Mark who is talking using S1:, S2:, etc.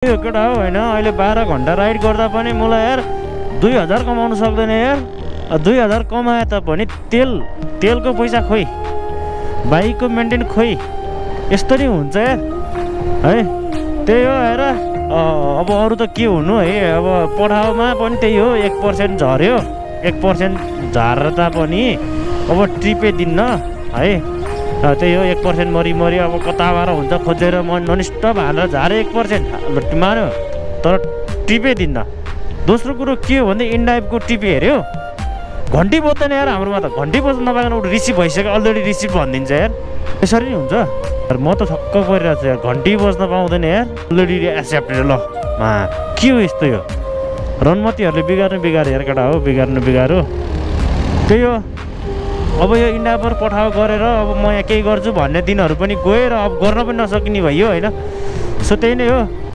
S1: यो केटा हो होइन, अहिले 12 घन्टा राइड गर्दा पनि मलाई यार 2000 कमाउनु सक्दैन यार। 2000 कमाए तापनि तेलको पैसा खोइ, बाइकको मेन्टेन खोइ, यस्तो नि हुन्छ यार है। त्यही हो हेर, अब अरू त के हुनु है। अब पठाउमा पनि त्यही हो, 1% झर्यो, 1% झार्दा पनि अब ट्रिपै दिन्न है। त्यही हो, 1% मरि अब कताबाट हुन्छ खोजेर ननस्टप हालेर झारे 1% मान्यो, तर टिपै दिन्न। दोस्रो कुरो के हो भने इन्डाइभको टिप हेऱ्यो, घन्टी बज्दैन यार हाम्रोमा त। घन्टी बज्नु नपाएन, उ रिसिभ भइसक्यो, अलरेडी रिसिभ भनिदिन्छ यार। यसरी नै हुन्छ यार, म त छक्क परिरहेको छु यार, घन्टी बज्न पाउँदैन यार, अलरेडी एक्सेप्टेड। ल के हो यस्तो? यो रनमतीहरूले बिगार्नु यार केटा हो, बिगार्नु। त्यही हो, अब यो इन्डाइभर पठाउ गरेर अब म यहाँ केही गर्छु भन्ने दिनहरू पनि गएर अब गर्न पनि नसकिने भयो होइन। सो त्यही नै हो।